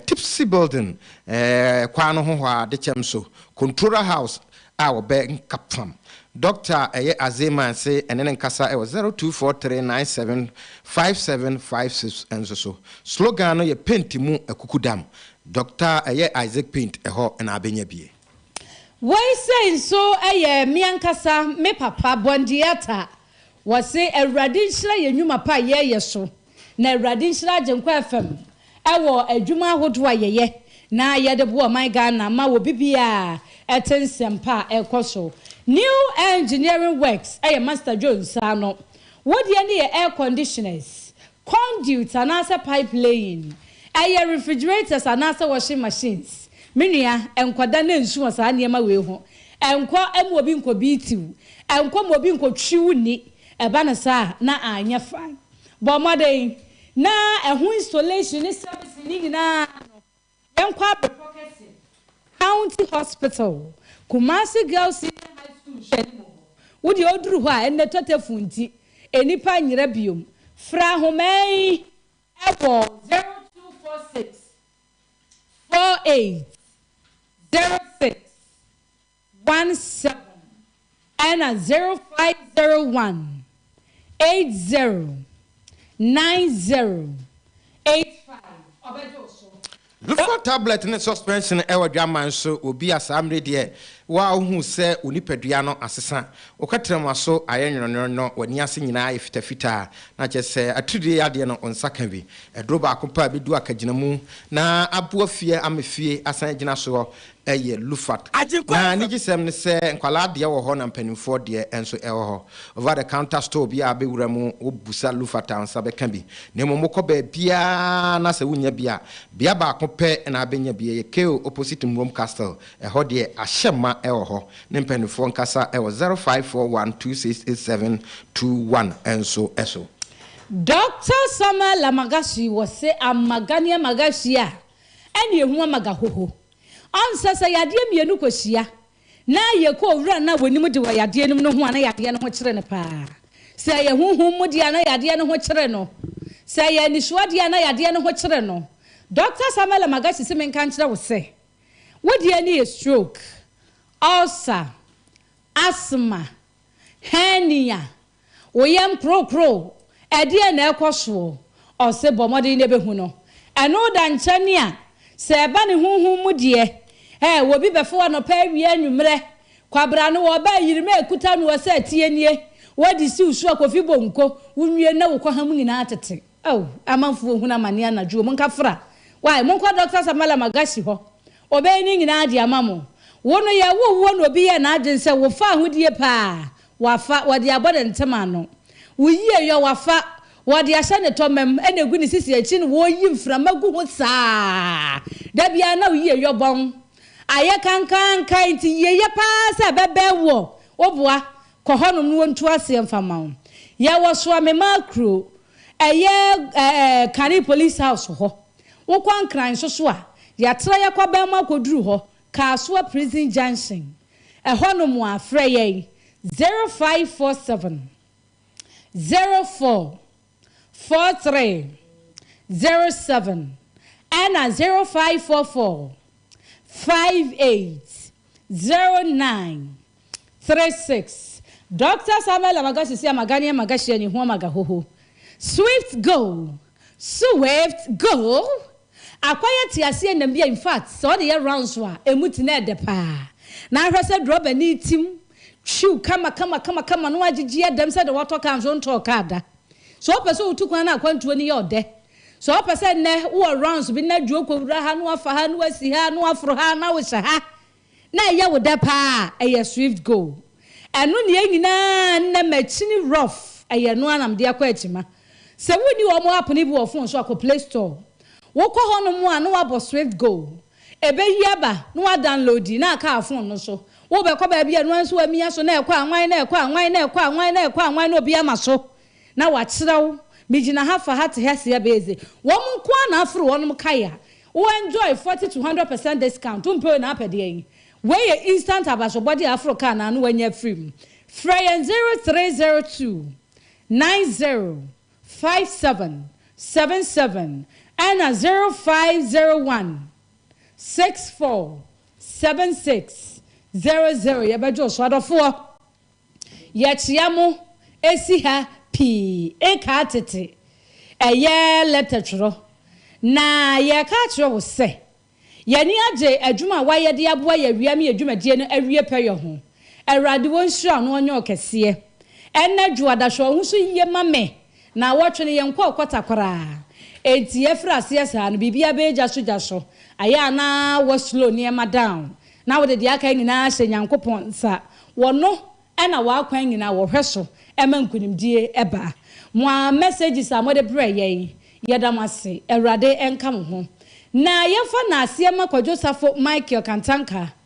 tipsy building kwa no ho a de chemso controller house a wo be nkapam Dr. Azema say and then Kasa 0243975756 and so slogan ye painti mu ekukudam Dr. Isaac Paint eho and abenya bie. Why say so me ankasa me papa bondiata was say a radinshra ye nyuma pa ye so na radinshra AGYENKWA FM ewo adwuma hodo ye na ye de bo my Ghana ma wo bibia etensempa ekoso. New engineering works, Master Jones, ano. What do you need air conditioners, conduits, and answer pipe laying, refrigerators, and answer washing machines. Minia, and Quadana insurance, and Yama will, and qua Mobinco B2, and qua Mobinco Chuni, a banasa, na anya fine. Bomade, na a who installation is servicing na Yankwa County Hospital, Kumasi Girls. Would you do why and the Totefunti? Any pine rebium? Fra Homei Apple 0246 480617 and a 0501 809085. Look for tablet and suspension ever German so will be a samre dear. wa hu se onipadua no asesa okatrema so ayenwono no wani ase nyina efitafita na chese atudi ade no onsaka bi edro ba akopa bedu akagina mu na aboafie amefie asan gina so eye lufat na nigisem ne se nkwala de wo ho na mpanimfo de enso ewo ho over the counter store bia bewura mu obusa lufat ansa be kan bi na momoko ba bia na se wunya bia ba akope na abenya bia ye keo opposite Mrom Castle ho de ahyema ewo ho ne mpanimfo nkasa ewo 0541268721 enso eso Dr. Samuel Lamagashi was say amagania magashia ene ehu amagahoho ansasa yade mienu kwahia na ye ko wura na wanimu de yade num no ho ana yade no ho kire ne pa se ye huhum mu de ana yade no ho kire no se ye nisuade ana yade no ho kire no Dr. Samuel Lamagashi se men kan kire wo se wodi ani stroke ulcer asthma hernia oyam pro ede na ekoso o se bomode ne behu no eno da nchane a se ba ne huhum mu de wo bi befo no pa wi anwumre kwabra no wo ba yirime ekuta no wo se tienie wodi si usu akofi bonko unwie na wo kwaham nyina atete amanfo hu na mane anadwo mon kafra why mon kwa Dr. Samuel Lamagashi ho obe ni nyina ade amamo wono ye wo no obi ye na ade se wo fa hodie pa wafa wode abode ntema no wuyi yo wafa wode ahye ne tomem enegu ni sisi achi no wo yi mframagu ho saa da bia na wuyi yo bon aye kankan nti ye pa se bebe wo oboa kohonum no ntu ase mfama ye wo Suame macro Kani police house ho wo kwan kran so a ya tra ye kwa ba ma koduru ho Kaswa prison junction ehonum afre ye 0547 04 43 07 and 0544 58 09 36 Dr. Samuel Lamagashi si amagani magashi ni ho magahoho Swift go AKWEA tiase na bia in fact so the rounds wa emuti na de pa na hwese droba ni tim shoe kama no agigi adam said the water can so talk ada so person utukwan na akwantuo ni yode so person ne wo rounds bi na dwo kwura ha no afa ha no asi ha no afro ha na wo sha ha na ye wo de pa Swift go enu ne nyina na machine rough no anam de akwachima se woni wo mo app ni bi wo phone so akọ Play Store wo kọ ho no mo a no abo Swift go ebe hiaba no wa download na aka phone no so wo be ko ba bia no anso amia so na ekọ anwan na obi ama so na wa kirew mijina hafa hate hase ya beze wo mo ko na afro wo no kaya wo enjoy 40 to 100% discount umpe na apede yin we instant abaso body afro ka na no wanya free free 0302 905777 and 0501 647600 yabajo so adofo yachiamo esi ha pi eka tete eye letter na ye ka tro wo se yani age adwuma waye de aboa ya wiame adwuma die no awie peye ho awrade won hira no onye okese ena juadahwo ho so yiye mame na wotwene yenkwa okotakwara enti efrase asa no bibia beja so jaso aya na wo slow ne madam na wo de aka nyina hye nyankopon sa wono ena wa kwan nyina wo hweso ema nkunimdie eba mo messages amode bre ye yedamase awrade enka mo ho na yefa na asiema kwadwo safo Michael Kantanka